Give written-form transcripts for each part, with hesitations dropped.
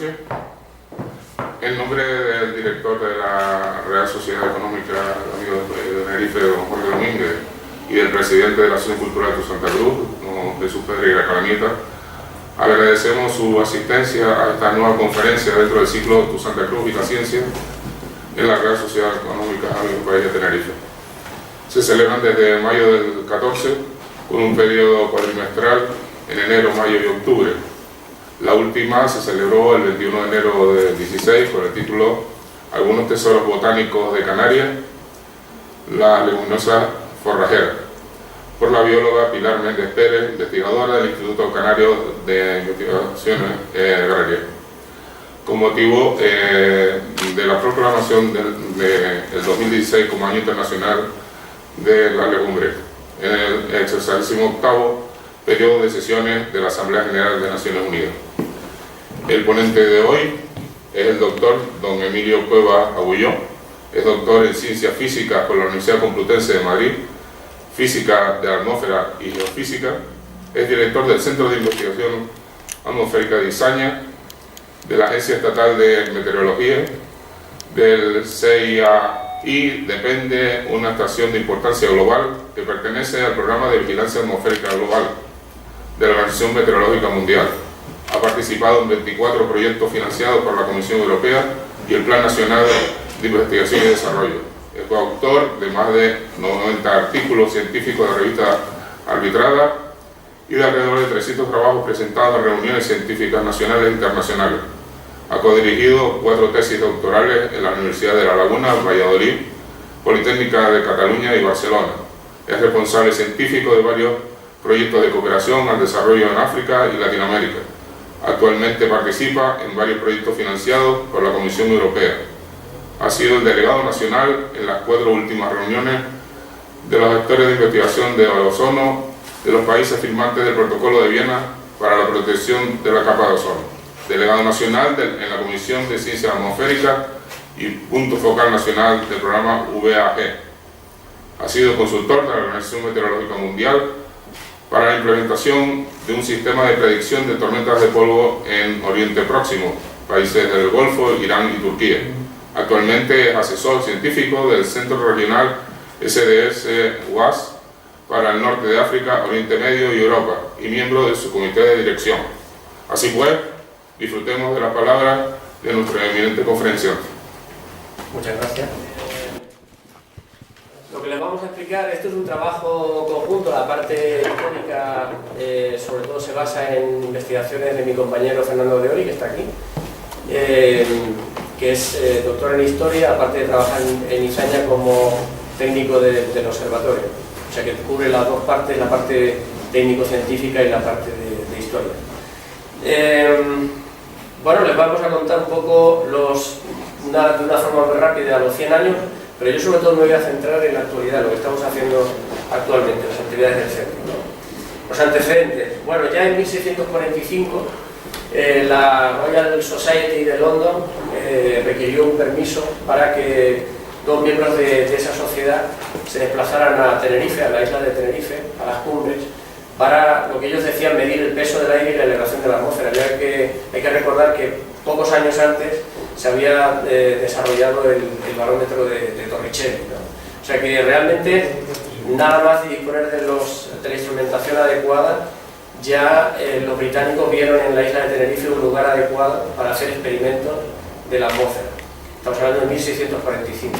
noches. En nombre del director de la Real Sociedad Económica de Tenerife, don Jorge Domínguez, y del presidente de la Asociación Cultural de Santa Cruz, don Jesús Pedreira Calamieta, agradecemos su asistencia a esta nueva conferencia dentro del ciclo Tu Santa Cruz y la Ciencia en la Real Sociedad Económica del País de Tenerife. Se celebran desde mayo del 14 con un periodo cuatrimestral en enero, mayo y octubre. La última se celebró el 21 de enero del 16 con el título Algunos tesoros botánicos de Canarias, la leguminosa forrajera, por la bióloga Pilar Méndez Pérez, investigadora del Instituto Canario de Investigaciones Agrarias, con motivo de la proclamación del 2016 como Año Internacional de la Legumbre, en el 68º periodo de sesiones de la Asamblea General de Naciones Unidas. El ponente de hoy es el doctor don Emilio Cueva Agulló, es doctor en Ciencias Físicas por la Universidad Complutense de Madrid, Física de la Atmósfera y Geofísica, es director del Centro de Investigación Atmosférica de Izaña, de la Agencia Estatal de Meteorología, del CIA, y depende una estación de importancia global que pertenece al Programa de Vigilancia Atmosférica Global de la Organización Meteorológica Mundial. Ha participado en 24 proyectos financiados por la Comisión Europea y el Plan Nacional de Investigación y Desarrollo. Es coautor de más de 90 artículos científicos de revistas arbitradas y de alrededor de 300 trabajos presentados en reuniones científicas nacionales e internacionales. Ha codirigido 4 tesis doctorales en la Universidad de La Laguna, Valladolid, Politécnica de Cataluña y Barcelona. Es responsable científico de varios proyectos de cooperación al desarrollo en África y Latinoamérica. Actualmente participa en varios proyectos financiados por la Comisión Europea. Ha sido el delegado nacional en las 4 últimas reuniones de los actores de investigación de ozono de los países firmantes del Protocolo de Viena para la protección de la capa de ozono. Delegado nacional en la Comisión de Ciencias Atmosféricas y punto focal nacional del programa VAG. Ha sido consultor de la Organización Meteorológica Mundial para la implementación de un sistema de predicción de tormentas de polvo en Oriente Próximo, países del Golfo, Irán y Turquía. Actualmente es asesor científico del Centro Regional SDS-UAS para el norte de África, Oriente Medio y Europa, y miembro de su comité de dirección. Así pues, disfrutemos de la palabra de nuestro eminente conferenciante. Muchas gracias. Lo que les vamos a explicar, esto es un trabajo conjunto, la parte histórica sobre todo se basa en investigaciones de mi compañero Fernando de Ori, que está aquí, que es doctor en Historia, aparte de trabajar en Izaña como técnico del observatorio. O sea que cubre las dos partes, la parte técnico-científica y la parte de Historia. Bueno, les vamos a contar un poco de una forma muy rápida los 100 años, pero yo sobre todo me voy a centrar en la actualidad, lo que estamos haciendo actualmente, las actividades del centro, ¿no? Los antecedentes. Bueno, ya en 1645 la Royal Society de London requirió un permiso para que 2 miembros de esa sociedad se desplazaran a Tenerife, a la isla de Tenerife, a las cumbres, para lo que ellos decían medir el peso del aire y la elevación de la atmósfera, ya que hay que recordar que pocos años antes se había desarrollado el barómetro de Torricelli, ¿no? O sea que realmente nada más de disponer de la instrumentación adecuada, ya los británicos vieron en la isla de Tenerife un lugar adecuado para hacer experimentos de la atmósfera. Estamos hablando de 1645.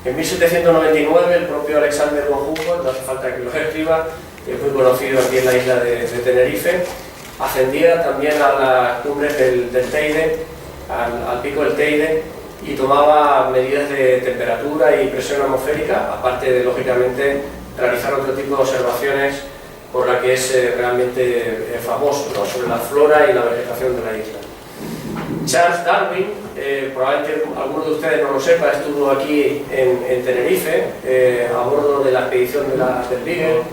En 1799 el propio Alexander von Humboldt, no hace falta que lo escriba, es muy conocido aquí en la isla de Tenerife, ascendía también a las cumbres del Teide, al pico del Teide, y tomaba medidas de temperatura y presión atmosférica, aparte de, lógicamente, realizar otro tipo de observaciones por la que es realmente famoso, ¿no?, sobre la flora y la vegetación de la isla. Charles Darwin, probablemente algunos de ustedes no lo sepan, estuvo aquí en Tenerife, a bordo de la expedición del Beagle.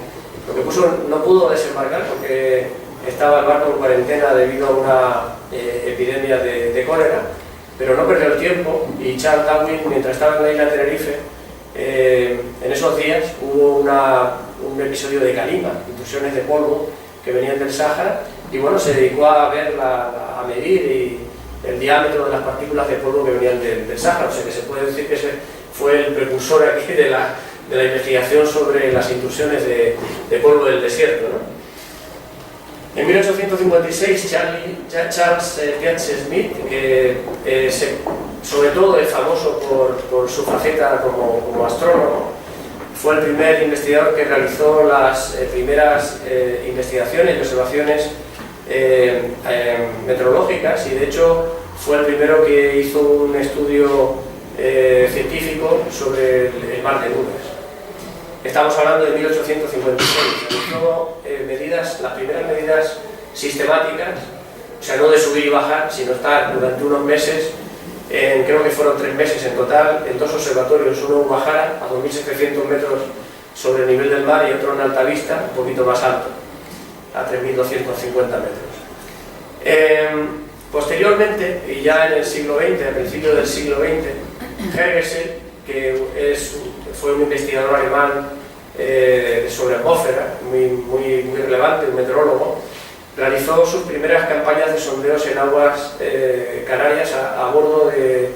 Lo que no pudo desembarcar porque estaba el barco en cuarentena debido a una epidemia de cólera, pero no perdió el tiempo, y Charles Darwin, mientras estaba en la isla de Tenerife, en esos días hubo un episodio de calima, intrusiones de polvo que venían del Sáhara, y bueno, se dedicó a medir el diámetro de las partículas de polvo que venían del Sáhara. O sea que se puede decir que ese fue el precursor aquí de la investigación sobre las intrusiones de polvo del desierto, ¿no? En 1856, Charles Piazzi Smith, que sobre todo es famoso por su faceta como astrónomo, fue el primer investigador que realizó las primeras investigaciones y observaciones meteorológicas, y de hecho fue el primero que hizo un estudio científico sobre el mar de nubes. Estamos hablando de 1856, realizó las primeras medidas sistemáticas, o sea, no de subir y bajar, sino estar durante unos meses, creo que fueron 3 meses en total, en 2 observatorios, uno en Guajara, a 2.700 metros sobre el nivel del mar, y otro en Altavista, un poquito más alto, a 3.250 metros. Posteriormente, y ya en el siglo XX, a principios del siglo XX, Hergesell, que fue un investigador alemán sobre atmósfera, muy relevante, un meteorólogo, realizó sus primeras campañas de sondeos en aguas canarias a bordo de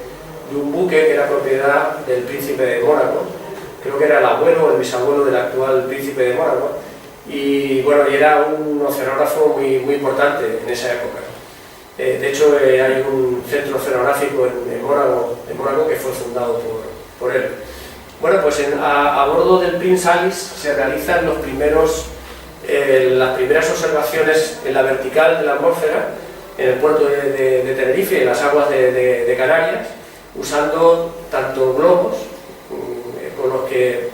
un buque que era propiedad del príncipe de Mónaco. Creo que era el abuelo o el bisabuelo del actual príncipe de Mónaco, y bueno, y era un oceanógrafo muy importante en esa época. De hecho, hay un centro oceanográfico en Mónaco que fue fundado por él. Bueno, pues a bordo del Prince Alice se realizan las primeras observaciones en la vertical de la atmósfera, en el puerto de Tenerife, en las aguas de Canarias, usando tanto globos, con los que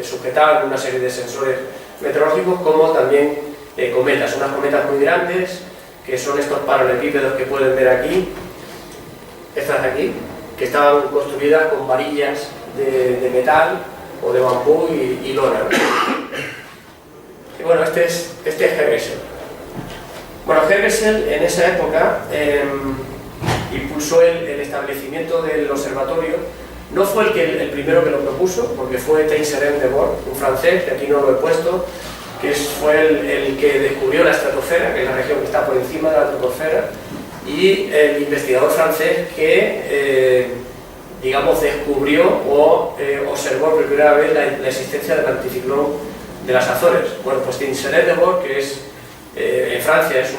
sujetaban una serie de sensores meteorológicos, como también cometas, unas cometas muy grandes, que son estos paralelepípedos que pueden ver aquí, estas de aquí, que estaban construidas con varillas de metal o de bambú y lona. Y bueno, este es Hergesell. Bueno, Hergesell en esa época impulsó el establecimiento del observatorio. No fue el primero que lo propuso, porque fue Teysseret de Bord, un francés, que aquí no lo he puesto, que fue el que descubrió la estratosfera, que es la región que está por encima de la troposfera, y el investigador francés que, digamos, descubrió o observó por primera vez la existencia del anticiclón de las Azores. Bueno, pues Teysseret de Bord, que en Francia es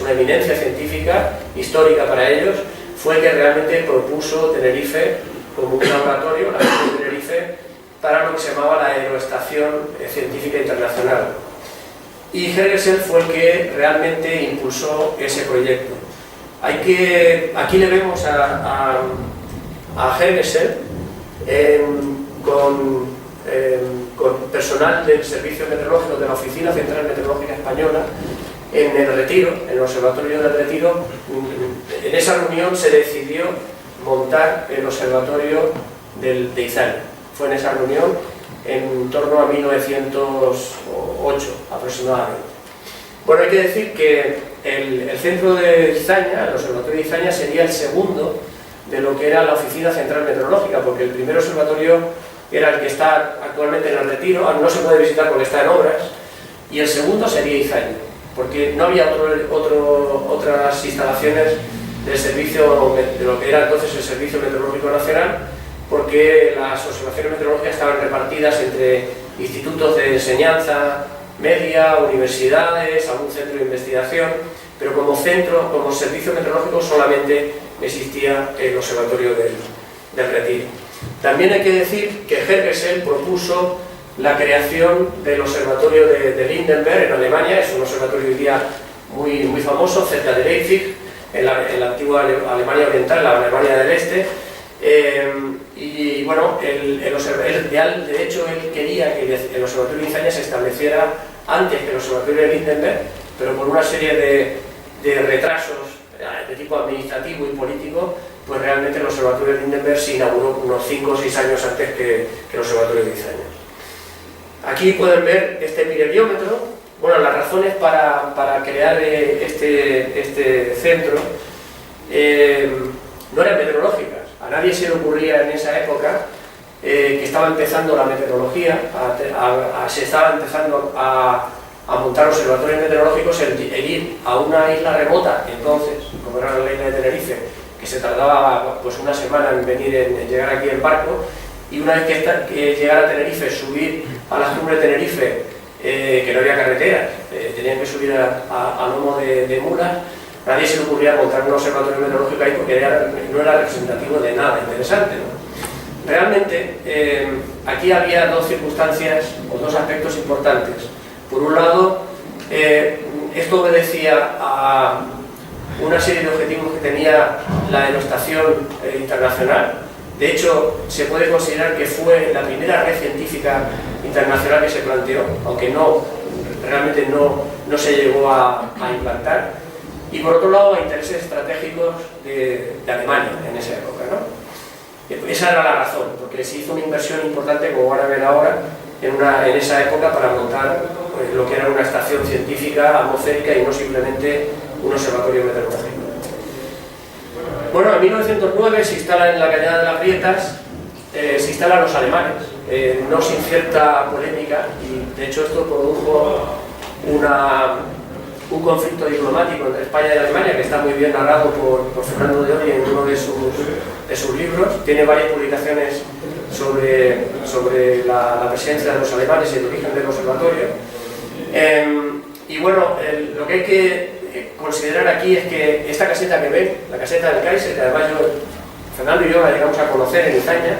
una eminencia científica, histórica para ellos, fue el que realmente propuso Tenerife como un laboratorio, la región de Tenerife, para lo que se llamaba la Aeroestación Científica Internacional. Y Hergesell fue el que realmente impulsó ese proyecto. Aquí le vemos a Hergesell con personal del Servicio Meteorológico de la Oficina Central Meteorológica Española en el Retiro, en el Observatorio del Retiro. En esa reunión se decidió montar el Observatorio de Izaña. Fue en esa reunión en torno a 1908 aproximadamente. Bueno, hay que decir que el centro de Izaña, el Observatorio de Izaña, sería el segundo de lo que era la Oficina Central Meteorológica, porque el primer observatorio era el que está actualmente en el Retiro, no se puede visitar porque está en obras, y el segundo sería Izaña, porque no había otras instalaciones del servicio, de lo que era entonces el Servicio Meteorológico Nacional, porque las observaciones meteorológicas estaban repartidas entre institutos de enseñanza media, universidades, algún centro de investigación, pero como servicio meteorológico solamente existía el Observatorio del Retiro. También hay que decir que Hergesell propuso la creación del Observatorio de Lindenberg en Alemania. Es un observatorio hoy día muy famoso, cerca de Leipzig, en la antigua Alemania Oriental, la Alemania del Este. Y bueno, de hecho él quería que el Observatorio de Izaña se estableciera antes que el Observatorio de Lindenberg, pero por una serie de retrasos de tipo administrativo y político, pues realmente el Observatorio de Lindenberg se inauguró unos 5 o 6 años antes que el Observatorio de Izaña. Aquí pueden ver este mireliómetro. Bueno, las razones para crear este centro no eran meteorológicas. A nadie se le ocurría en esa época que estaba empezando la meteorología, se estaba empezando a a montar observatorios meteorológicos, el ir a una isla remota, entonces, como era la isla de Tenerife, que se tardaba pues una semana en llegar aquí en barco, y una vez que llegara a Tenerife, subir a las cumbres de Tenerife, que no había carreteras, tenían que subir a lomo de mulas. Nadie se le ocurría montar un observatorio meteorológico ahí porque no era representativo de nada interesante, ¿no? Realmente, aquí había dos circunstancias o dos aspectos importantes. Por un lado, esto obedecía a una serie de objetivos que tenía la Aeroestación Internacional. De hecho, se puede considerar que fue la primera red científica internacional que se planteó, aunque realmente no se llegó a implantar. Y por otro lado, a intereses estratégicos de Alemania en esa época, ¿no? Esa era la razón, porque se hizo una inversión importante, como van a ver ahora, en esa época para montar lo que era una estación científica atmosférica y no simplemente un observatorio meteorológico. Bueno, en 1909 se instala en la Cañada de las Grietas, se instalan los alemanes, no sin cierta polémica, y de hecho esto produjo un conflicto diplomático entre España y Alemania, que está muy bien narrado por Fernando de Ory en uno de sus libros. Tiene varias publicaciones sobre la presencia de los alemanes y el origen del observatorio. Y bueno, lo que hay que considerar aquí es que esta caseta que ven, la caseta del Kaiser, que además Fernando y yo la llegamos a conocer en Izaña.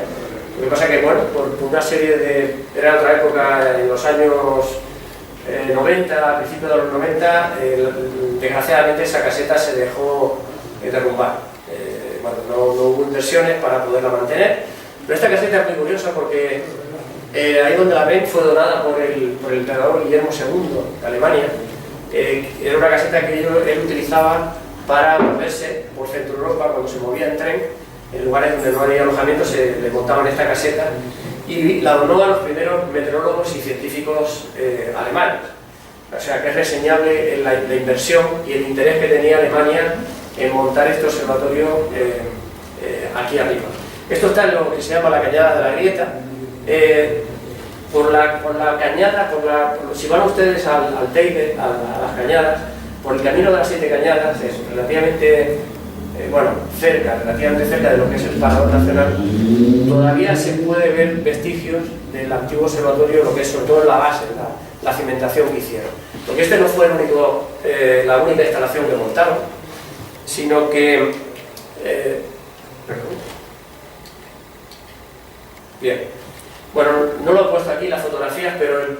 Lo que pasa que, bueno, por una serie era otra época, en los años 90, a principios de los 90, desgraciadamente esa caseta se dejó derrumbar. Bueno, no hubo inversiones para poderla mantener, pero esta caseta es muy curiosa porque ahí donde la ven fue donada por el emperador Guillermo II de Alemania. Era una caseta que él utilizaba para moverse por Centro Europa cuando se movía en tren. En lugares donde no había alojamiento se le montaban esta caseta y la donó a los primeros meteorólogos y científicos alemanes. O sea que es reseñable la inversión y el interés que tenía Alemania en montar este observatorio aquí arriba. Esto está en lo que se llama la Cañada de la Grieta. Por la cañada, si van ustedes al Teide, a las cañadas, por el camino de las 7 cañadas, es relativamente relativamente cerca de lo que es el Parador Nacional, todavía se puede ver vestigios del antiguo observatorio, lo que es sobre todo en la base, la cimentación que hicieron. Porque este no fue la única instalación que montaron, sino que... Bien. Bueno, no lo he puesto aquí las fotografías, pero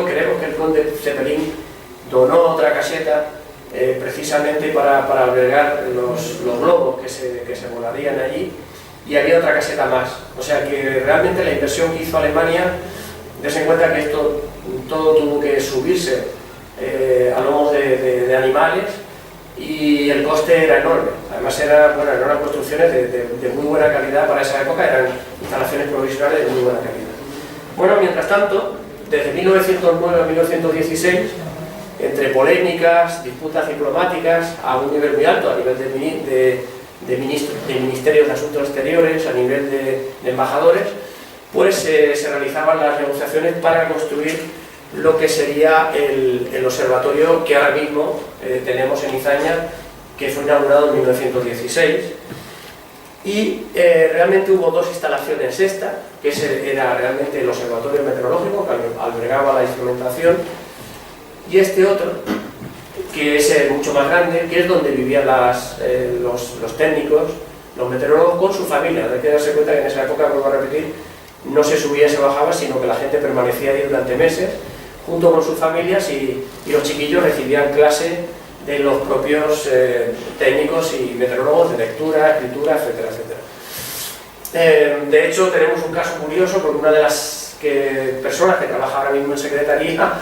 creemos que el conde Zeppelin donó otra caseta precisamente para albergar los globos que se volarían allí, y había otra caseta más. O sea que realmente la inversión que hizo Alemania, dense en cuenta que esto todo tuvo que subirse a lomos de animales, y el coste era enorme. Además eran construcciones de muy buena calidad para esa época, eran instalaciones provisionales de muy buena calidad. Bueno, mientras tanto, desde 1909 a 1916, entre polémicas, disputas diplomáticas a un nivel muy alto, a nivel de ministerios de asuntos exteriores, a nivel de embajadores, pues se realizaban las negociaciones para construir lo que sería el observatorio que ahora mismo tenemos en Izaña, que fue inaugurado en 1916. Y realmente hubo dos instalaciones. Esta, que era realmente el observatorio meteorológico, que albergaba la instrumentación, y este otro, que es mucho más grande, que es donde vivían los técnicos, los meteorólogos con su familia. Hay que darse cuenta que en esa época, vuelvo a repetir, no se subía y se bajaba, sino que la gente permanecía ahí durante meses, junto con sus familias, y los chiquillos recibían clase de los propios técnicos y meteorólogos de lectura, escritura, etcétera, etcétera. De hecho, tenemos un caso curioso, porque una de las personas que trabaja ahora mismo en secretaría,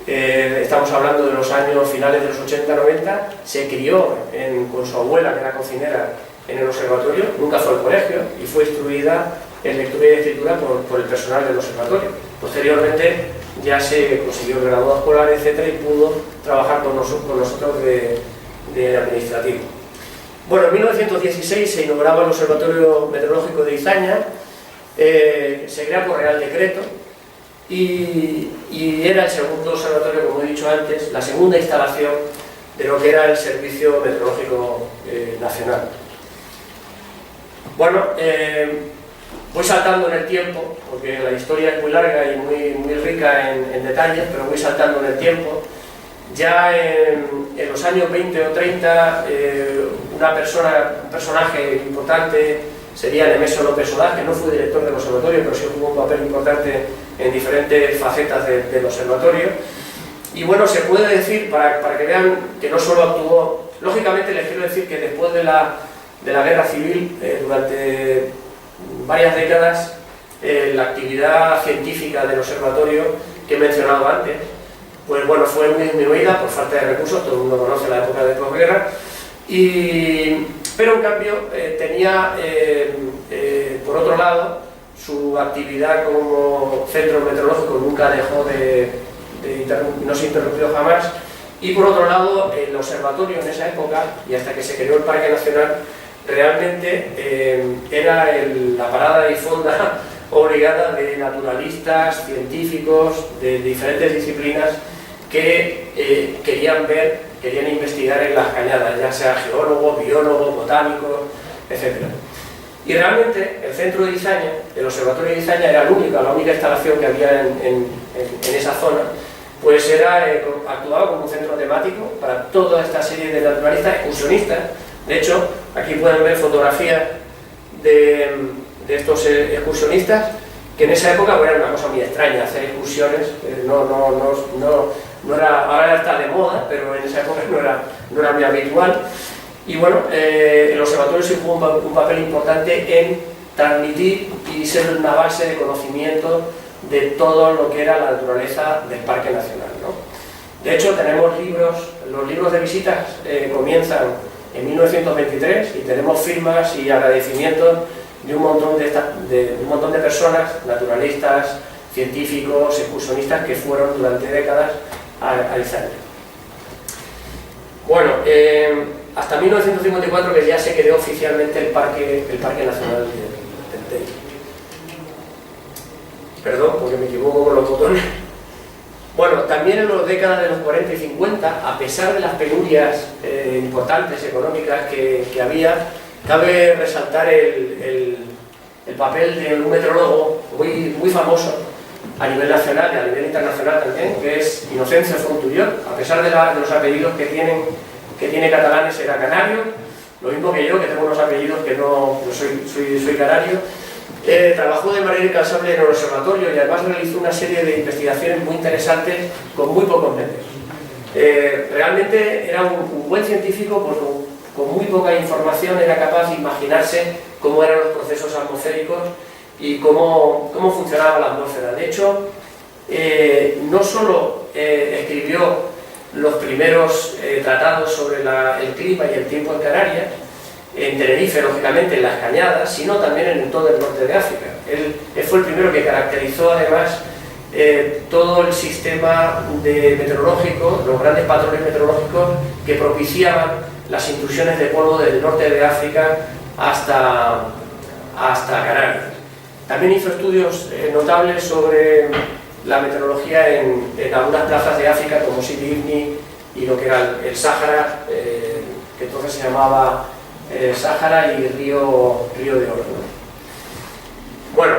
estamos hablando de los años finales de los 80-90, se crió con su abuela, que era cocinera, en el observatorio, nunca fue al colegio, y fue instruida en lectura y escritura por el personal del observatorio. Posteriormente ya se consiguió el graduado escolar, etcétera, y pudo trabajar con nosotros de administrativo. Bueno, en 1916 se inauguraba el Observatorio Meteorológico de Izaña, se crea por Real Decreto, y era el segundo observatorio, como he dicho antes, la segunda instalación de lo que era el Servicio Meteorológico Nacional. Bueno, voy saltando en el tiempo, porque la historia es muy larga y muy rica en detalles, pero voy saltando en el tiempo. Ya en los años 20 o 30, un personaje importante sería Nemesio López Solás, que no fue director del observatorio, pero sí jugó un papel importante en diferentes facetas del observatorio. Y bueno, se puede decir, para que vean que no solo actuó, lógicamente les quiero decir que después de la guerra civil, durante varias décadas, la actividad científica del observatorio que he mencionado antes, pues bueno, fue muy disminuida por falta de recursos, todo el mundo conoce la época de posguerra, pero en cambio tenía, por otro lado, su actividad como centro meteorológico nunca dejó no se interrumpió jamás, y por otro lado el observatorio en esa época, y hasta que se creó el Parque Nacional, realmente era la parada y fonda obligada de naturalistas, científicos, de diferentes disciplinas que querían investigar en las cañadas, ya sea geólogos, biólogos, botánicos, etc. Y realmente el centro de Izaña, el observatorio de Izaña, era la única instalación que había en esa zona, pues actuaba como un centro temático para toda esta serie de naturalistas excursionistas. De hecho, aquí pueden ver fotografías de estos excursionistas, que en esa época era una cosa muy extraña hacer excursiones, no era, ahora está de moda, pero en esa época no era muy habitual. Y bueno, el observatorio sí jugó un papel importante en transmitir y ser una base de conocimiento de todo lo que era la naturaleza del Parque Nacional, ¿no? De hecho, tenemos los libros de visitas comienzan en 1923 y tenemos firmas y agradecimientos de un montón de personas, naturalistas, científicos, excursionistas, que fueron durante décadas a Izaña. Bueno, hasta 1954, que ya se creó oficialmente el Parque Nacional del Teide. Perdón, porque me equivoco con los botones. Bueno, también en las décadas de los 40 y 50, a pesar de las penurias importantes económicas que había, cabe resaltar el papel de un meteorólogo muy famoso a nivel nacional y a nivel internacional también, que es Inocencio Fontuyol. A pesar de los apellidos que tiene catalanes, era canario, lo mismo que yo, que tengo unos apellidos que no soy canario. Trabajó de manera incansable en el observatorio y además realizó una serie de investigaciones muy interesantes con muy pocos medios. Realmente era un buen científico, porque con muy poca información era capaz de imaginarse cómo eran los procesos atmosféricos y cómo funcionaba la atmósfera. De hecho, no solo escribió los primeros tratados sobre el clima y el tiempo en Canarias, en Tenerife, lógicamente, en las cañadas, sino también en todo el norte de África. Él fue el primero que caracterizó además todo el sistema meteorológico, los grandes patrones meteorológicos que propiciaban las intrusiones de polvo del norte de África hasta Canarias. También hizo estudios notables sobre la meteorología en algunas plazas de África, como Sidi Ifni y lo que era el Sáhara, que entonces se llamaba Sáhara y Río de Oro, ¿no? Bueno,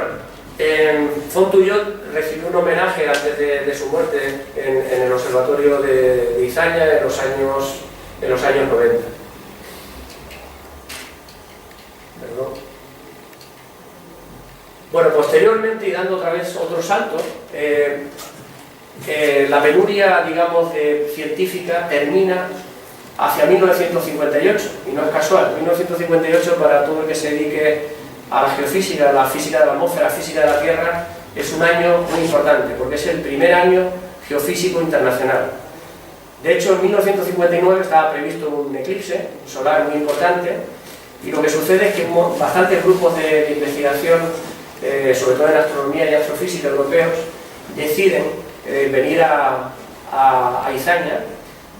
Fontuyol recibió un homenaje antes de su muerte en el observatorio de Izaña en los años 90. Perdón. Bueno, posteriormente, y dando otra vez otro salto, la penuria, digamos, científica termina hacia 1958, y no es casual. 1958, para todo el que se dedique a la geofísica, a la física de la atmósfera, a la física de la Tierra, es un año muy importante, porque es el primer año geofísico internacional. De hecho, en 1959 estaba previsto un eclipse solar muy importante, y lo que sucede es que bastantes grupos de investigación, sobre todo en astronomía y astrofísica europeos, deciden venir a Izaña,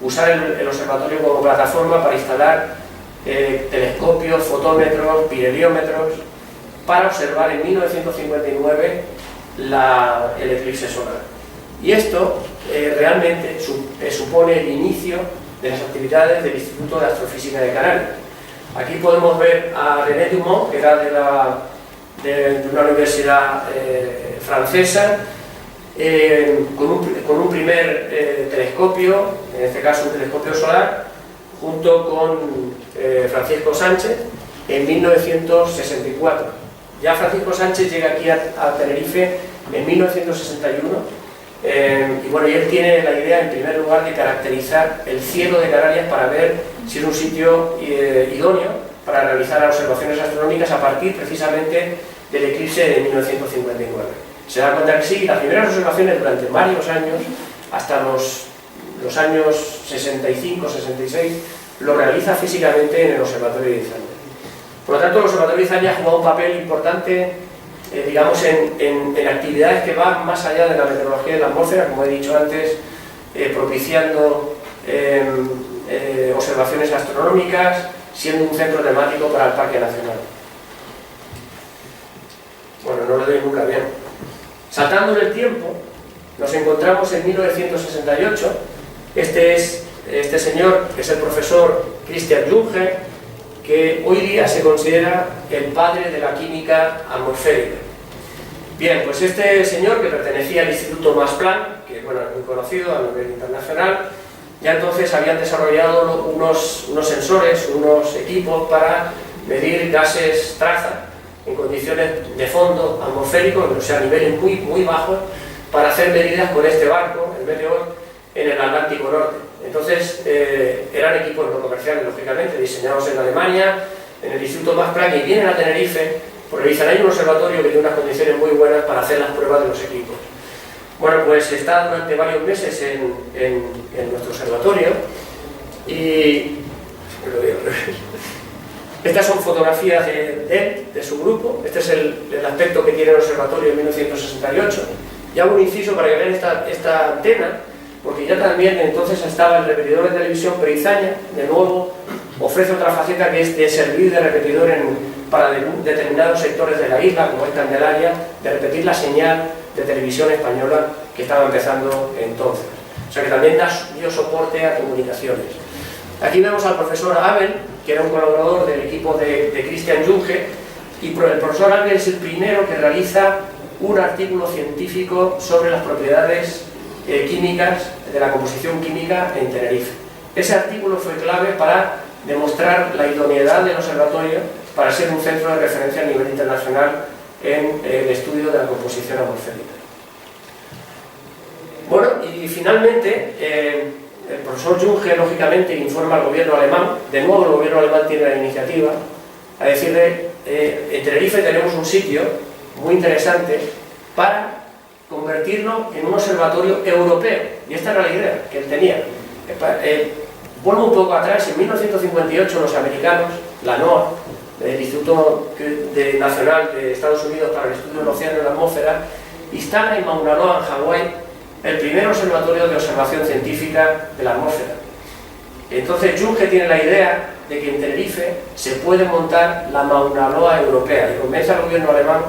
usar el observatorio como plataforma para instalar telescopios, fotómetros, pirheliómetros, para observar en 1959 el eclipse solar. Y esto realmente supone el inicio de las actividades del Instituto de Astrofísica de Canarias. Aquí podemos ver a René Dumont, que era de una universidad francesa, con un primer telescopio, en este caso un telescopio solar, junto con Francisco Sánchez en 1964. Ya Francisco Sánchez llega aquí a Tenerife en 1961 y bueno, y él tiene la idea en primer lugar de caracterizar el cielo de Canarias para ver si es un sitio idóneo para realizar observaciones astronómicas a partir precisamente del eclipse de 1959. Se da cuenta que sí, las primeras observaciones durante varios años, hasta los años 65, 66, lo realiza físicamente en el Observatorio de Izaña. Por lo tanto, el Observatorio de Izaña ha jugado un papel importante, digamos, en actividades que van más allá de la meteorología de la atmósfera, como he dicho antes, propiciando observaciones astronómicas, siendo un centro temático para el Parque Nacional. Bueno, no lo doy nunca bien. Saltando en el tiempo, nos encontramos en 1968. Este señor es el profesor Christian Junge, que hoy día se considera el padre de la química atmosférica. Bien, pues este señor, que pertenecía al Instituto Max Planck, que bueno, es muy conocido a nivel internacional, ya entonces habían desarrollado unos sensores, unos equipos para medir gases traza en condiciones de fondo atmosférico, o sea, a niveles muy bajos, para hacer medidas con este barco, el Meteor, en el Atlántico Norte. Entonces, eran equipos no comerciales, lógicamente, diseñados en Alemania, en el Instituto Max Planck, y vienen a Tenerife, porque dicen, hay un observatorio que tiene unas condiciones muy buenas para hacer las pruebas de los equipos. Bueno, pues está durante varios meses en nuestro observatorio, y... Estas son fotografías de él, de su grupo. Este es el aspecto que tiene el observatorio en 1968. Y hago un inciso para que vean esta antena, porque ya también entonces estaba el repetidor de televisión, pero Izaña, de nuevo, ofrece otra faceta que es de servir de repetidor para determinados sectores de la isla, como es Candelaria, de repetir la señal de televisión española que estaba empezando entonces. O sea que también dio soporte a comunicaciones. Aquí vemos al profesor Abel, que era un colaborador del equipo de Christian Junge, y el profesor Abel es el primero que realiza un artículo científico sobre las propiedades químicas, de la composición química en Tenerife. Ese artículo fue clave para demostrar la idoneidad del observatorio para ser un centro de referencia a nivel internacional en el estudio de la composición atmosférica. Bueno, y finalmente, el profesor Junge, lógicamente, informa al gobierno alemán. De nuevo, el gobierno alemán tiene la iniciativa a decirle, en Tenerife tenemos un sitio muy interesante para convertirlo en un observatorio europeo. Y esta era la idea que él tenía. Vuelvo un poco atrás. En 1958 los americanos, la NOAA, el Instituto Nacional de Estados Unidos para el Estudio del Océano y la Atmósfera, instala en Mauna Loa, en Hawái, el primer observatorio de observación científica de la atmósfera. Entonces Junge tiene la idea de que en Tenerife se puede montar la Mauna Loa europea, y convence al gobierno alemán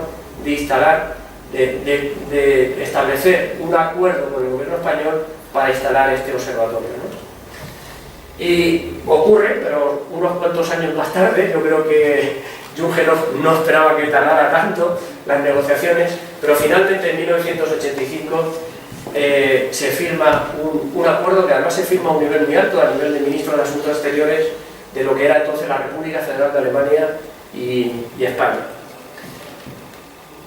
de instalar, de establecer un acuerdo con el gobierno español para instalar este observatorio, ¿no? Y ocurre, pero unos cuantos años más tarde, yo creo que Junge no esperaba que tardara tanto las negociaciones, pero finalmente en 1985 se firma un acuerdo que además se firma a un nivel muy alto, a nivel de ministro de Asuntos Exteriores de lo que era entonces la República Federal de Alemania y España.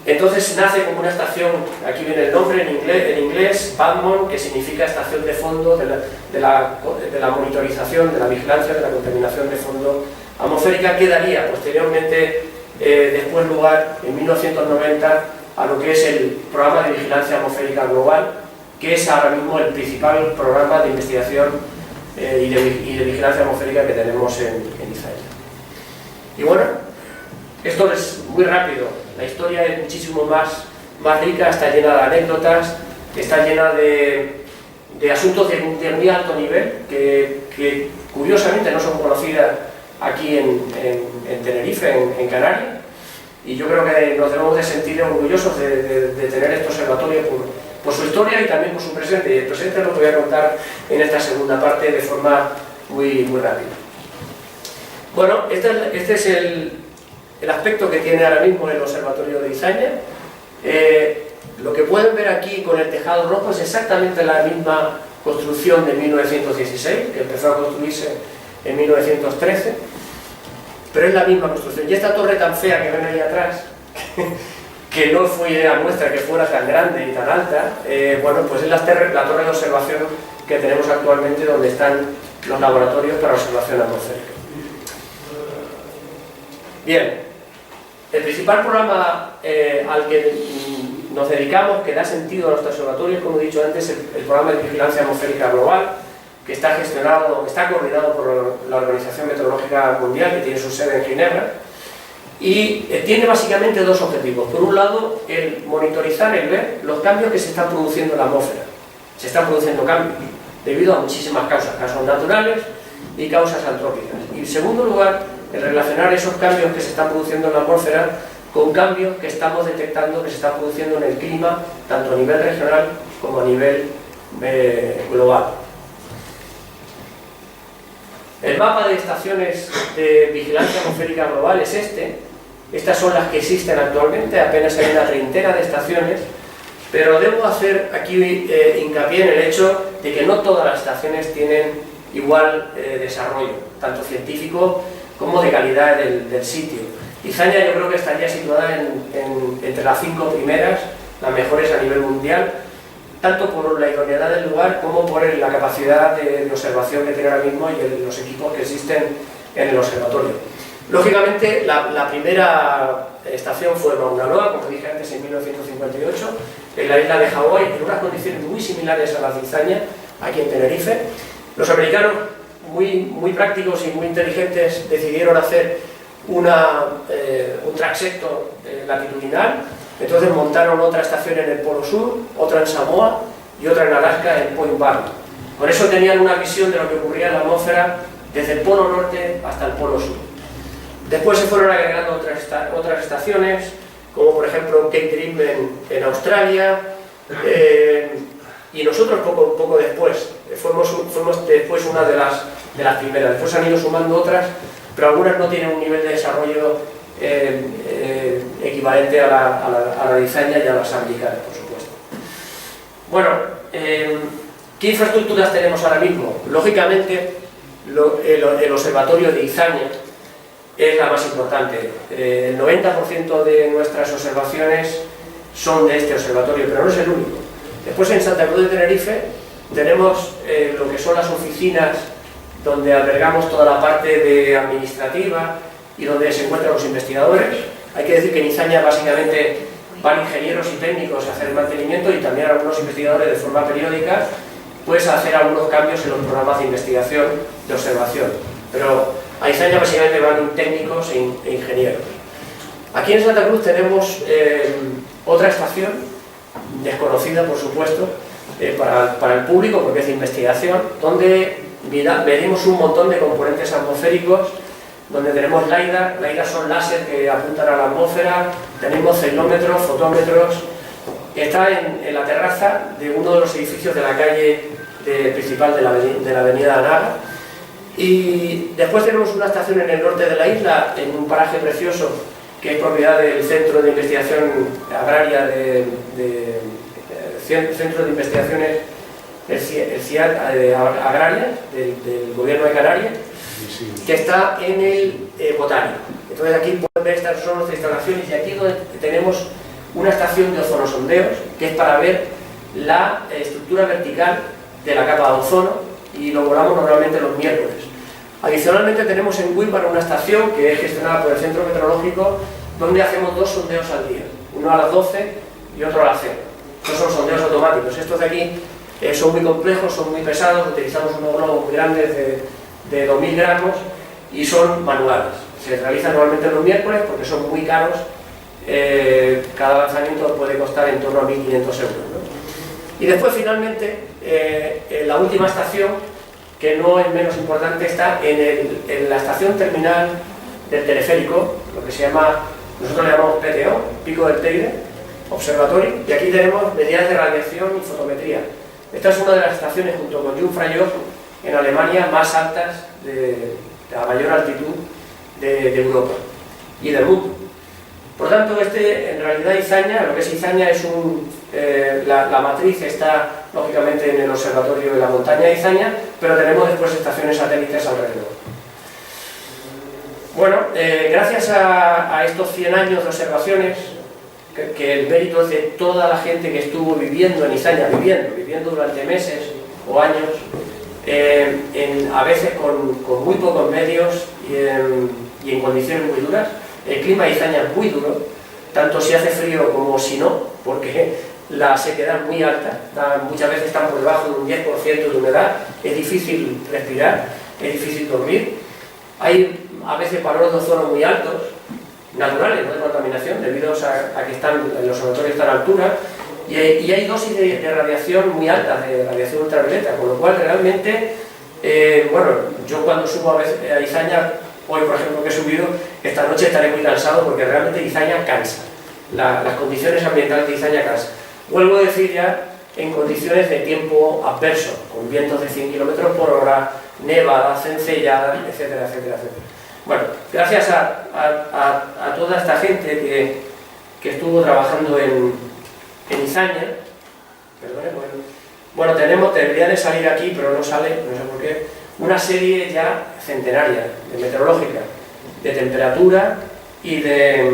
Entonces nace como una estación, aquí viene el nombre en inglés, Badmont, que significa estación de fondo de la monitorización, de la vigilancia de la contaminación de fondo atmosférica, que daría posteriormente, después lugar, en 1990, a lo que es el Programa de Vigilancia Atmosférica Global, que es ahora mismo el principal programa de investigación y de vigilancia atmosférica que tenemos en Izaña. Y bueno, esto es muy rápido. La historia es muchísimo más rica, está llena de anécdotas, está llena de asuntos de muy alto nivel que curiosamente no son conocidas aquí en Tenerife, en Canarias. y yo creo que nos debemos de sentir orgullosos de tener este observatorio por su historia y también por su presente, y el presente lo voy a contar en esta segunda parte de forma muy rápida. Bueno, este es el aspecto que tiene ahora mismo el observatorio de Izaña. Lo que pueden ver aquí con el tejado rojo es exactamente la misma construcción de 1916, que empezó a construirse en 1913, pero es la misma construcción. Y esta torre tan fea que ven ahí atrás, que no fue idea nuestra que fuera tan grande y tan alta, bueno, pues es la torre de observación que tenemos actualmente, donde están los laboratorios para observación atmosférica. Bien, el principal programa al que nos dedicamos, que da sentido a nuestro observatorio, como he dicho antes, el programa de vigilancia atmosférica global, que está coordinado por la Organización Meteorológica Mundial, que tiene su sede en Ginebra, y tiene básicamente dos objetivos. Por un lado, el monitorizar, el ver los cambios que se están produciendo en la atmósfera. Se están produciendo cambios debido a muchísimas causas naturales y causas antrópicas. Y en segundo lugar, el relacionar esos cambios que se están produciendo en la atmósfera con cambios que estamos detectando que se están produciendo en el clima, tanto a nivel regional como a nivel global. El mapa de estaciones de vigilancia atmosférica global es este. Estas son las que existen actualmente, apenas hay una treintena de estaciones, pero debo hacer aquí hincapié en el hecho de que no todas las estaciones tienen igual desarrollo, tanto científico como de calidad del sitio. Izaña yo creo que estaría situada entre las 5 primeras, las mejores a nivel mundial, tanto por la idoneidad del lugar como por la capacidad de observación que tiene ahora mismo y los equipos que existen en el observatorio. Lógicamente, la primera estación fue Mauna Loa, como dije antes, en 1958, en la isla de Hawái, en unas condiciones muy similares a las de Izaña, aquí en Tenerife. Los americanos, muy prácticos y muy inteligentes, decidieron hacer un transecto latitudinal. Entonces montaron otra estación en el Polo Sur, otra en Samoa y otra en Alaska, en Point Barrow. Con eso tenían una visión de lo que ocurría en la atmósfera desde el Polo Norte hasta el Polo Sur. Después se fueron agregando otras estaciones, como por ejemplo Cape Grim en Australia, y nosotros poco después, fuimos después una de las primeras. Después han ido sumando otras, pero algunas no tienen un nivel de desarrollo equivalente a la de Izaña y a las americanas, por supuesto. Bueno, ¿qué infraestructuras tenemos ahora mismo? Lógicamente, el observatorio de Izaña es la más importante. El 90% de nuestras observaciones son de este observatorio, pero no es el único. Después, en Santa Cruz de Tenerife, tenemos lo que son las oficinas donde albergamos toda la parte administrativa y donde se encuentran los investigadores. Hay que decir que en Izaña básicamente van ingenieros y técnicos a hacer el mantenimiento, y también algunos investigadores de forma periódica, pues a hacer algunos cambios en los programas de investigación, de observación. Pero a Izaña básicamente van técnicos e ingenieros. Aquí en Santa Cruz tenemos otra estación, desconocida por supuesto, para el público porque es de investigación, donde medimos un montón de componentes atmosféricos, donde tenemos LiDAR. LiDAR son láser que apuntan a la atmósfera, tenemos ceinómetros, fotómetros. Está en la terraza de uno de los edificios de la calle principal de la avenida Anaga. Y después tenemos una estación en el norte de la isla, en un paraje precioso que es propiedad del Centro de Investigación Agraria Centro de Investigaciones Agrarias del Gobierno de Canarias, que está en el Botánico. Entonces aquí pueden ver estas son nuestras instalaciones, y aquí donde tenemos una estación de ozonosondeos, que es para ver la estructura vertical de la capa de ozono, y lo volamos normalmente los miércoles. Adicionalmente tenemos en Wilmar una estación que es gestionada por el Centro Meteorológico, donde hacemos 2 sondeos al día, uno a las 12 y otro a las 0. Estos son sondeos automáticos. Estos de aquí son muy complejos, son muy pesados, utilizamos unos globos muy grandes de 2000 gramos y son manuales. Se realizan normalmente los miércoles porque son muy caros. Cada lanzamiento puede costar en torno a 1.500 euros, ¿no? Y después finalmente la última estación, que no es menos importante, está en la estación terminal del teleférico, lo que se llama nosotros le llamamos PTO, Pico del Teide Observatorio, y aquí tenemos medidas de radiación y fotometría. Esta es una de las estaciones, junto con Jungfraujoch, en Alemania, más altas a mayor altitud de Europa y del mundo. Por tanto, en realidad Izaña, lo que es Izaña es la matriz está lógicamente en el observatorio de la montaña de Izaña, pero tenemos después estaciones satélites alrededor. Bueno, gracias a estos 100 años de observaciones, que el mérito es de toda la gente que estuvo viviendo en Izaña, viviendo durante meses o años, a veces con muy pocos medios y en condiciones muy duras. El clima de Izaña es muy duro, tanto si hace frío como si no, porque la sequedad es muy alta, muchas veces están por debajo de un 10% de humedad, es difícil respirar, es difícil dormir. Hay a veces valores de ozono muy altos, naturales, no de contaminación, debido a que el observatorio está a altura, y hay dosis de radiación muy altas, de radiación ultravioleta, con lo cual realmente, bueno, yo cuando subo a veces a Izaña, hoy por ejemplo que he subido, esta noche estaré muy cansado porque realmente Izaña cansa, las condiciones ambientales de Izaña cansan. Vuelvo a decir ya, en condiciones de tiempo adverso, con vientos de 100 km por hora, nevadas, cencelladas, etcétera, etcétera, etcétera. Bueno, gracias a toda esta gente que estuvo trabajando en Izaña, perdone, bueno, debería de salir aquí, pero no sale, no sé por qué, una serie ya centenaria, de meteorológica, de temperatura y de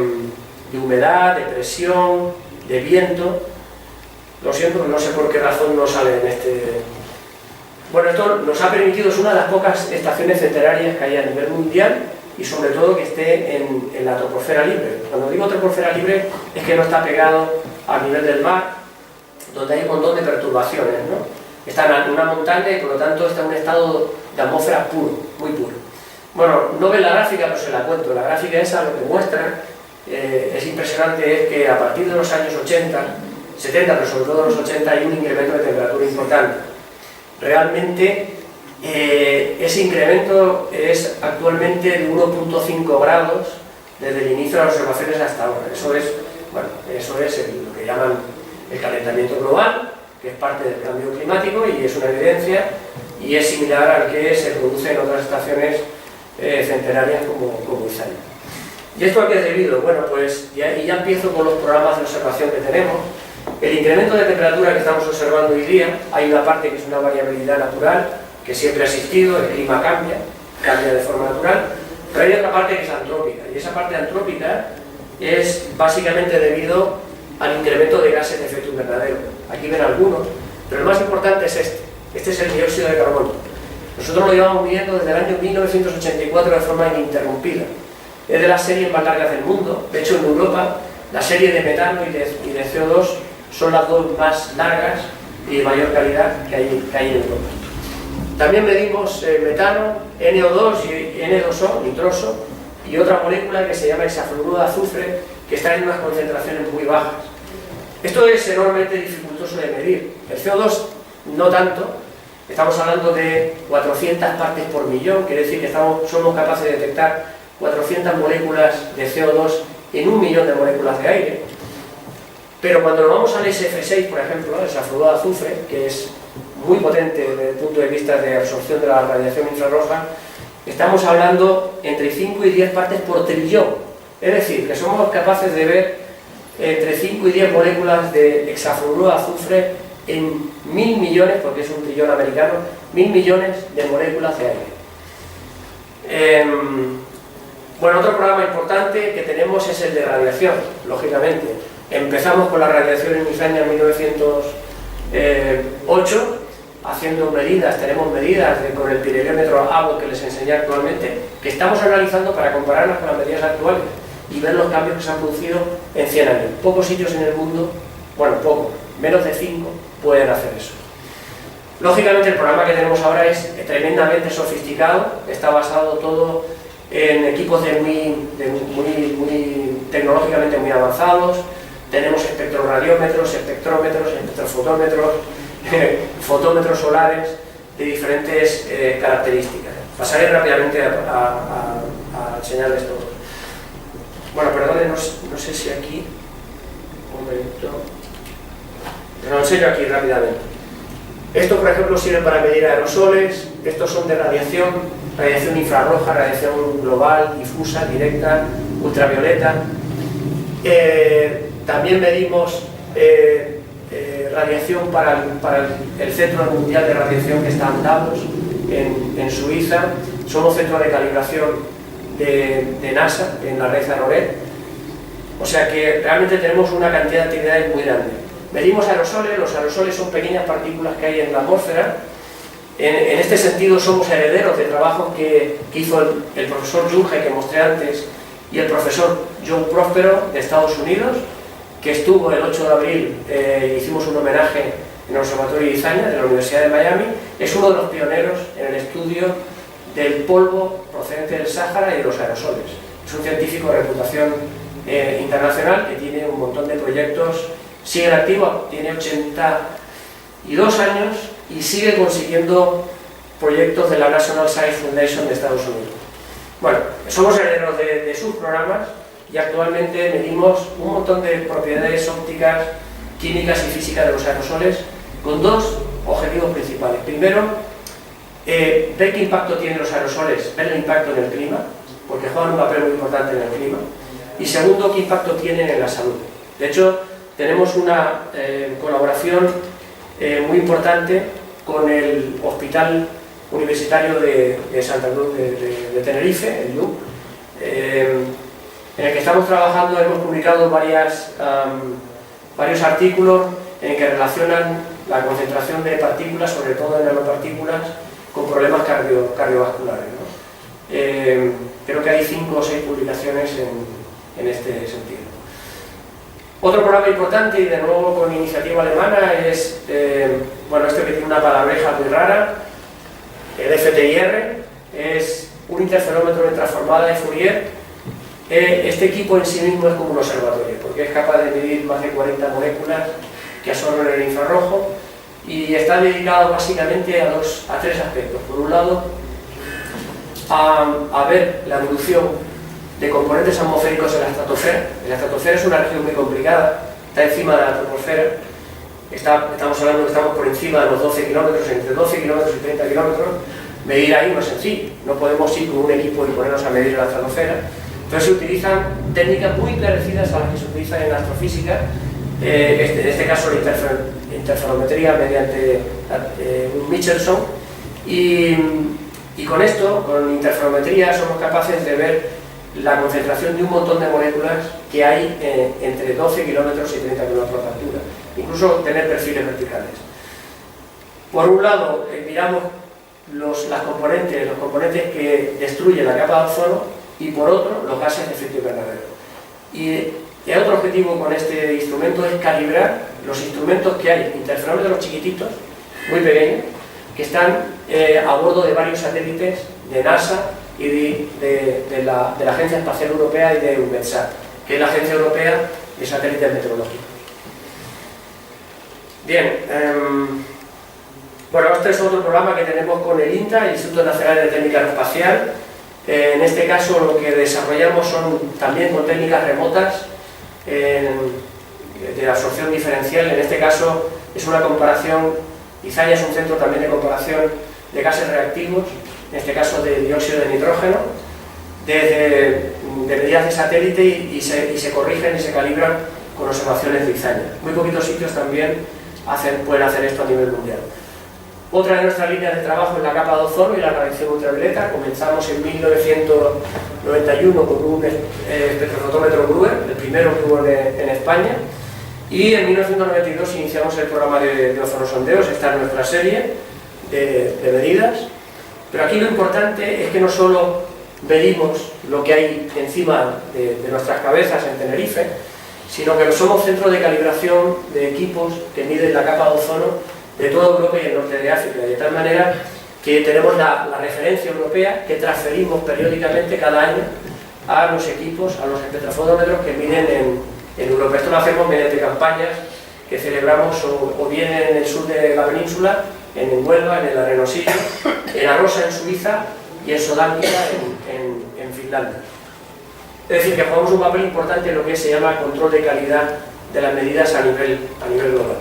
humedad, de presión, de viento. Lo siento, no sé por qué razón no sale en este... Bueno, esto nos ha permitido, es una de las pocas estaciones centenarias que hay a nivel mundial y sobre todo que esté en la troposfera libre. Cuando digo troposfera libre es que no está pegado al nivel del mar, donde hay un montón de perturbaciones, ¿no? Está en una montaña y por lo tanto está en un estado de atmósfera puro, muy puro. Bueno, no ven la gráfica, pero se la cuento. La gráfica esa lo que muestra, es impresionante, es que a partir de los años 80, 70, pero sobre todo los 80, hay un incremento de temperatura importante. Realmente ese incremento es actualmente de 1,5 grados desde el inicio de las observaciones hasta ahora. Eso es lo que llaman el calentamiento global, que es parte del cambio climático y es una evidencia y es similar al que se produce en otras estaciones centenarias como Izaña. ¿Y esto a qué es debido? Bueno, pues ya empiezo con los programas de observación que tenemos. El incremento de temperatura que estamos observando hoy día, hay una parte que es una variabilidad natural, que siempre ha existido, el clima cambia de forma natural, pero hay otra parte que es antrópica, y esa parte antrópica es básicamente debido al incremento de gases de efecto invernadero. Aquí ven algunos, pero el más importante es este es el dióxido de carbono. Nosotros lo llevamos midiendo desde el año 1984 de forma ininterrumpida. Es de las series más largas del mundo. De hecho, en Europa, la serie de metano y de CO2 son las dos más largas y de mayor calidad que hay en Europa. También medimos metano, NO2 y N2O, nitroso, y otra molécula que se llama hexafluoruro de azufre, que está en unas concentraciones muy bajas. Esto es enormemente dificultoso de medir. El CO2 no tanto, estamos hablando de 400 partes por millón, quiere decir que somos capaces de detectar 400 moléculas de CO2 en 1 millón de moléculas de aire. Pero cuando nos vamos al SF6, por ejemplo, el hexafluoruro de azufre, que es muy potente desde el punto de vista de absorción de la radiación infrarroja, estamos hablando entre 5 y 10 partes por trillón. Es decir, que somos capaces de ver entre 5 y 10 moléculas de hexafluoruro de azufre en 1000 millones, porque es un trillón americano, 1000 millones de moléculas de aire. Bueno, otro programa importante que tenemos es el de radiación, lógicamente. Empezamos con la radiación en Izaña en 1908, haciendo medidas, tenemos medidas con el pireliómetro Abbott que les enseñé actualmente, que estamos analizando para compararlas con las medidas actuales y ver los cambios que se han producido en 100 años. Pocos sitios en el mundo, bueno, pocos, menos de 5, pueden hacer eso. Lógicamente el programa que tenemos ahora es tremendamente sofisticado, está basado todo en equipos tecnológicamente muy avanzados. Tenemos espectroradiómetros, espectrómetros, espectrofotómetros, fotómetros solares de diferentes características. Pasaré rápidamente a enseñarles todo. Bueno, perdone, no sé si aquí... Un momento... Pero lo enseño aquí rápidamente. Esto, por ejemplo, sirve para medir aerosoles. Estos son de radiación infrarroja, radiación global, difusa, directa, ultravioleta. También medimos radiación para el Centro Mundial de Radiación que está en Davos, en Suiza. Somos centro de calibración de NASA, en la red Aeronet. O sea que realmente tenemos una cantidad de actividades muy grande. Medimos aerosoles. Los aerosoles son pequeñas partículas que hay en la atmósfera. En este sentido somos herederos de trabajos que hizo el profesor Junge, que mostré antes, y el profesor John Prospero de Estados Unidos, que estuvo el 8 de abril, hicimos un homenaje en el Observatorio de Izaña de la Universidad de Miami. Es uno de los pioneros en el estudio del polvo procedente del Sáhara y de los aerosoles. Es un científico de reputación internacional que tiene un montón de proyectos, sigue activo, tiene 82 años y sigue consiguiendo proyectos de la National Science Foundation de Estados Unidos. Bueno, somos herederos de sus programas y actualmente medimos un montón de propiedades ópticas, químicas y físicas de los aerosoles con dos objetivos principales. Primero, ver qué impacto tienen los aerosoles, ver el impacto en el clima, porque juegan un papel muy importante en el clima. Y segundo, qué impacto tienen en la salud. De hecho, tenemos una colaboración muy importante con el Hospital Universitario de Santa Cruz de Tenerife, el LUC, en el que estamos trabajando. Hemos publicado varios artículos en que relacionan la concentración de partículas, sobre todo de nanopartículas, con problemas cardiovasculares, ¿no? Creo que hay 5 o 6 publicaciones en este sentido. Otro programa importante, y de nuevo con iniciativa alemana, es, bueno, este que tiene una palabreja muy rara, el FTIR, es un interferómetro de transformada de Fourier. Este equipo en sí mismo es como un observatorio, porque es capaz de medir más de 40 moléculas que absorben el infrarrojo, y está dedicado básicamente a 3 aspectos. Por un lado, a ver la evolución de componentes atmosféricos en la estratosfera. La estratosfera es una región muy complicada, está encima de la troposfera. Estamos hablando que estamos por encima de los 12 kilómetros, entre 12 kilómetros y 30 kilómetros. Medir ahí no es sencillo, no podemos ir con un equipo y ponernos a medir la estratosfera. Entonces se utilizan técnicas muy parecidas a las que se utilizan en la astrofísica, en este caso la interferometría mediante un Michelson, y con esto, con interferometría, somos capaces de ver la concentración de un montón de moléculas que hay entre 12 kilómetros y 30 kilómetros de altura, incluso tener perfiles verticales. Por un lado, miramos los componentes que destruyen la capa de ozono, y por otro, los gases de efecto invernadero. Y el otro objetivo con este instrumento es calibrar los instrumentos que hay, interferómetros chiquititos, muy pequeños, que están a bordo de varios satélites de NASA y de la Agencia Espacial Europea y de EUMETSAT, que es la Agencia Europea de Satélites Meteorológicos. Bien, bueno, este es otro programa que tenemos con el INTA, el Instituto Nacional de Técnica Aeroespacial. En este caso lo que desarrollamos son también con técnicas remotas de absorción diferencial. En este caso es una comparación, Izaña es un centro también de comparación de gases reactivos, en este caso de dióxido de nitrógeno, de medidas de satélite, y se corrigen y se calibran con observaciones de Izaña. Muy poquitos sitios también pueden hacer esto a nivel mundial. Otra de nuestras líneas de trabajo es la capa de ozono y la radiación ultravioleta. Comenzamos en 1991 con un espectrofotómetro Breuer, el primero que hubo en España, y en 1992 iniciamos el programa de ozonosondeos. Esta es nuestra serie de medidas. Pero aquí lo importante es que no solo medimos lo que hay encima de nuestras cabezas en Tenerife, sino que somos centro de calibración de equipos que miden la capa de ozono de toda Europa y el norte de África, de tal manera que tenemos la referencia europea que transferimos periódicamente cada año a los equipos, a los espectrofotómetros que miden en Europa. Esto lo hacemos mediante campañas que celebramos o bien en el sur de la península, en Huelva, en el Arenosillo, en Arosa en Suiza y en Sodánica en Finlandia. Es decir, que jugamos un papel importante en lo que se llama control de calidad de las medidas a nivel global.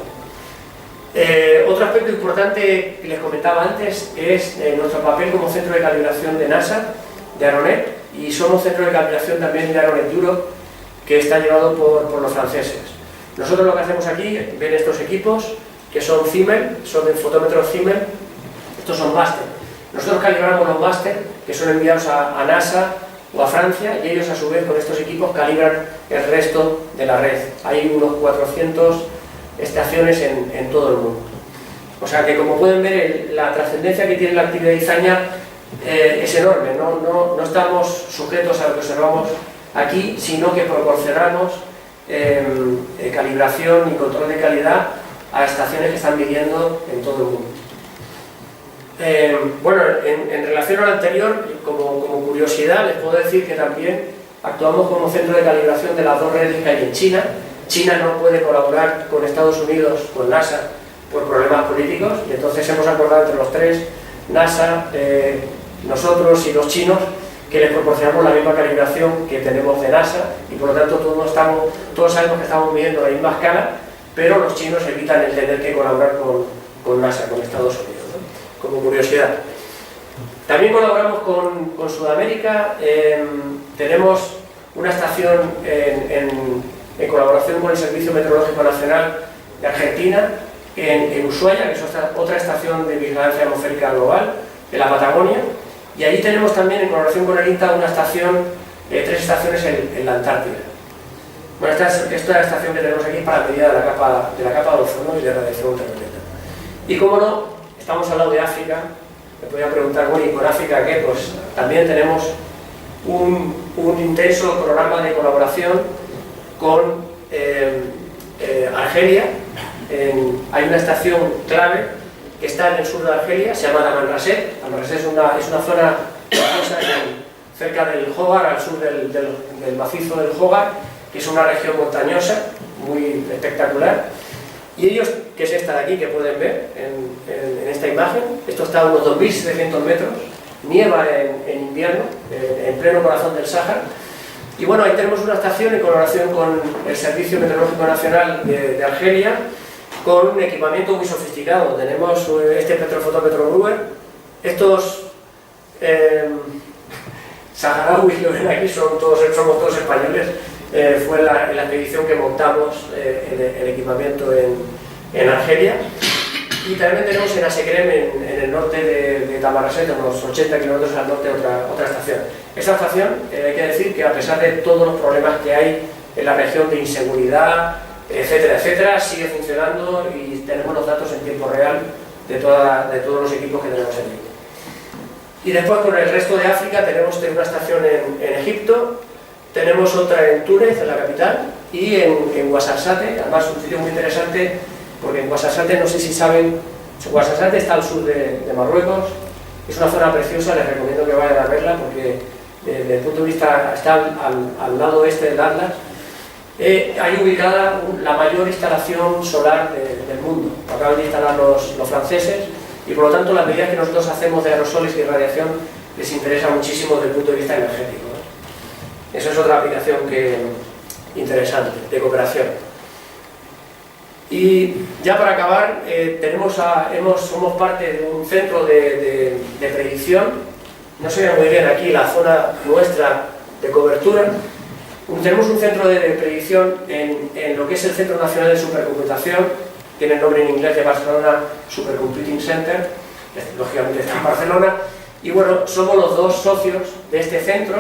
Otro aspecto importante que les comentaba antes es nuestro papel como centro de calibración de NASA, de Aeronet, y somos centro de calibración también de Aeronet Europe, que está llevado por los franceses. Nosotros lo que hacemos aquí, ven estos equipos, que son Zimmel, son de fotómetros Zimmel, estos son máster. Nosotros calibramos los máster, que son enviados a NASA o a Francia, y ellos a su vez con estos equipos calibran el resto de la red. Hay unos 400 estaciones en todo el mundo. O sea que, como pueden ver, la trascendencia que tiene la actividad de Izaña es enorme. No estamos sujetos a lo que observamos aquí, sino que proporcionamos calibración y control de calidad a estaciones que están midiendo en todo el mundo. Bueno, en relación a lo anterior, como curiosidad, les puedo decir que también actuamos como centro de calibración de las dos redes que hay en China. China no puede colaborar con Estados Unidos, con NASA, por problemas políticos, y entonces hemos acordado entre los tres, NASA, nosotros y los chinos, que les proporcionamos la misma calibración que tenemos de NASA, y por lo tanto todos sabemos que estamos midiendo la misma escala, pero los chinos evitan el tener que colaborar con NASA, con Estados Unidos, ¿no? Como curiosidad. También colaboramos con Sudamérica. Tenemos una estación en colaboración con el Servicio Meteorológico Nacional de Argentina, en Ushuaia, que es otra estación de vigilancia atmosférica global, en la Patagonia, y allí tenemos también, en colaboración con el INTA, una estación, 3 estaciones en la Antártida. Bueno, esta es la estación que tenemos aquí para medida de la capa de ozono y de radiación ultravioleta. Y como no, estamos al lado de África. Me podía preguntar, bueno, ¿y con África qué? Pues también tenemos un intenso programa de colaboración con Argelia. Hay una estación clave que está en el sur de Argelia, se llama Tamanrasset. Tamanrasset es una zona cerca del Hogar, al sur del macizo del Hogar, que es una región montañosa, muy espectacular. Y ellos, que es esta de aquí, que pueden ver en esta imagen, esto está a unos 2.700 metros, nieva en invierno, en pleno corazón del Sáhara. Y bueno, ahí tenemos una estación en colaboración con el Servicio Meteorológico Nacional de Argelia, con un equipamiento muy sofisticado. Tenemos este petrofotómetro Brewer. Estos saharauis, lo ven aquí, somos todos españoles. Fue la expedición que montamos el equipamiento en Argelia. Y también tenemos en Asekrem, en el norte de Tamanrasset, unos 80 kilómetros al norte, otra estación. Esta estación, hay que decir que a pesar de todos los problemas que hay en la región de inseguridad, etcétera, etcétera, sigue funcionando y tenemos los datos en tiempo real de todos los equipos que tenemos allí. Y después, con el resto de África, tenemos una estación en Egipto, tenemos otra en Túnez, en la capital, y en Ouarzazate, además un sitio muy interesante, porque en Ouarzazate, no sé si saben, Ouarzazate está al sur de Marruecos, es una zona preciosa, les recomiendo que vayan a verla, porque desde el punto de vista, está al lado este del Atlas. Hay ubicada la mayor instalación solar del mundo. Acaban de instalar los franceses, y por lo tanto las medidas que nosotros hacemos de aerosoles y radiación les interesa muchísimo desde el punto de vista energético, ¿no? Esa es otra aplicación interesante, de cooperación. Y ya para acabar, somos parte de un centro de predicción. No se ve muy bien aquí la zona nuestra de cobertura. Tenemos un centro de predicción en lo que es el Centro Nacional de Supercomputación, tiene el nombre en inglés de Barcelona Supercomputing Center, lógicamente está en Barcelona, y bueno, somos los dos socios de este centro,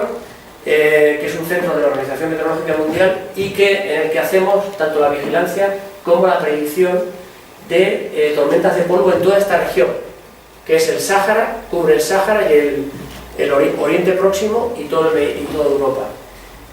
que es un centro de la Organización Meteorológica Mundial, y en el que hacemos tanto la vigilancia como la predicción de tormentas de polvo en toda esta región, que es el Sáhara, cubre el Sáhara y el Oriente Próximo y toda Europa.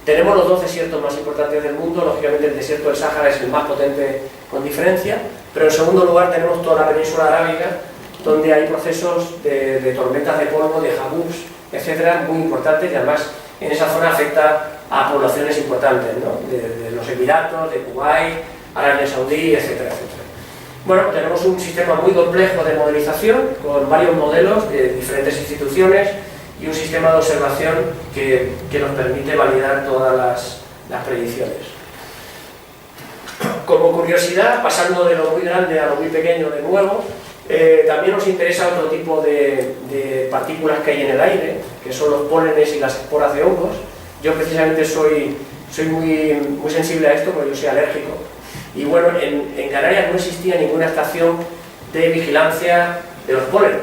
Tenemos los dos desiertos más importantes del mundo. Lógicamente el desierto del Sáhara es el más potente con diferencia, pero en segundo lugar tenemos toda la península arábiga, donde hay procesos de tormentas de polvo, de habubs, etcétera, muy importantes, y además en esa zona afecta a poblaciones importantes, ¿no? de los Emiratos, de Kuwait, Arabia Saudí, etcétera, etcétera. Bueno, tenemos un sistema muy complejo de modelización con varios modelos de diferentes instituciones y un sistema de observación que nos permite validar todas las predicciones. Como curiosidad, pasando de lo muy grande a lo muy pequeño de nuevo, también nos interesa otro tipo de partículas que hay en el aire, que son los pólenes y las esporas de hongos. Yo precisamente soy muy sensible a esto porque yo soy alérgico. Y bueno, en Canarias no existía ninguna estación de vigilancia de los pólenes.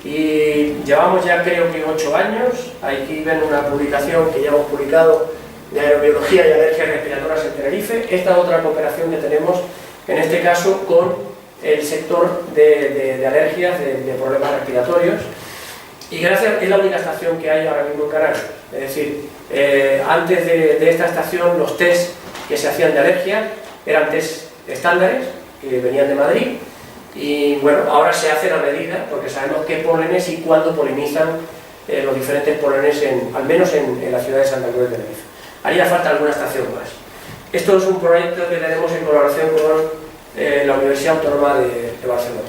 Y llevamos ya creo que 8 años. Aquí ven una publicación que ya hemos publicado de aerobiología y alergias respiratorias en Tenerife. Esta otra cooperación que tenemos, en este caso, con el sector de alergias, de problemas respiratorios. Y gracias, es la única estación que hay ahora mismo en Canarias. Es decir, antes de esta estación, los test que se hacían de alergia eran test estándares, que venían de Madrid. Y bueno, ahora se hacen a medida, porque sabemos qué polenes y cuándo polinizan los diferentes polenes, al menos en la ciudad de Santa Cruz de Tenerife. Haría falta alguna estación más. Esto es un proyecto que tenemos en colaboración con la Universidad Autónoma de Barcelona.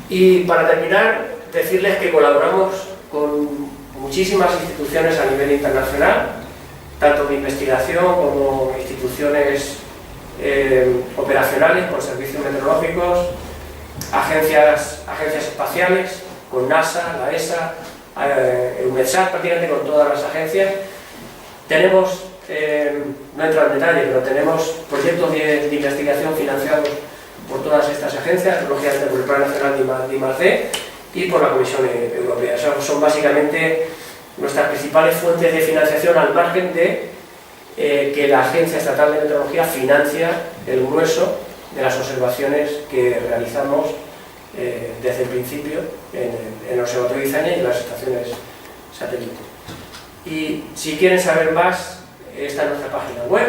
Y para terminar, decirles que colaboramos con muchísimas instituciones a nivel internacional, tanto de investigación como instituciones operacionales, con servicios meteorológicos, agencias espaciales, con NASA, la ESA, EUMETSAT, prácticamente con todas las agencias. Tenemos, no entro en detalle, pero tenemos proyectos de investigación financiados por todas estas agencias, lógicamente por el Plan Nacional de I+D y por la Comisión Europea. Esas son básicamente nuestras principales fuentes de financiación, al margen de que la Agencia Estatal de Meteorología financia el grueso de las observaciones que realizamos desde el principio en el Observatorio de Izaña y en las estaciones satélite. Y si quieren saber más, esta es nuestra página web.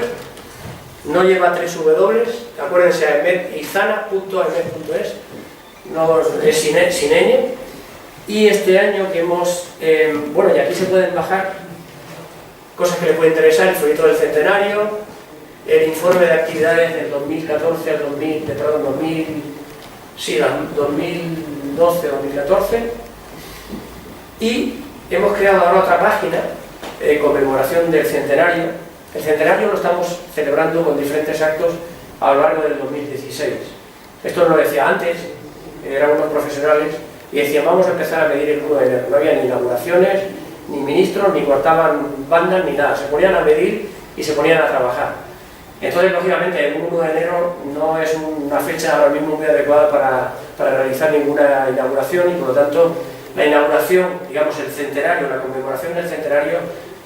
No lleva 3 W, acuérdense, izana.emet.es, no es sin ñ. Y este año que hemos, bueno, y aquí se pueden bajar cosas que les pueden interesar: el folleto del centenario, el informe de actividades del 2014 al 2012-2014, y hemos creado ahora otra página en conmemoración del centenario. El centenario lo estamos celebrando con diferentes actos a lo largo del 2016. Esto nos lo decía antes, eran unos profesionales, y decían: vamos a empezar a medir el 1 de enero. No había ni inauguraciones, ni ministros, ni cortaban bandas, ni nada. Se ponían a medir y se ponían a trabajar. Entonces, lógicamente, el 1 de enero no es una fecha ahora mismo muy adecuada para realizar ninguna inauguración, y por lo tanto, la inauguración, digamos el centenario, la conmemoración del centenario,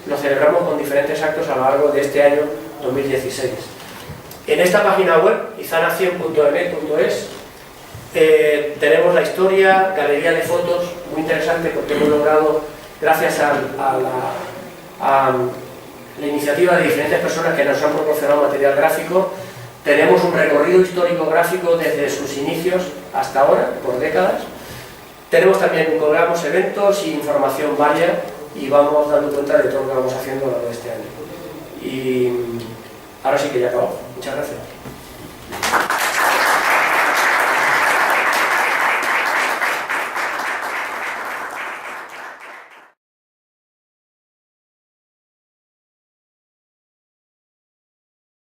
lo celebramos con diferentes actos a lo largo de este año 2016. En esta página web, izana100.emet.es, tenemos la historia, galería de fotos, muy interesante, porque hemos logrado, gracias a la iniciativa de diferentes personas que nos han proporcionado material gráfico, tenemos un recorrido histórico gráfico desde sus inicios hasta ahora, por décadas. Colgamos eventos y información varia, y vamos dando cuenta de todo lo que vamos haciendo a lo largo de este año. Y ahora sí que ya acabamos. Muchas gracias.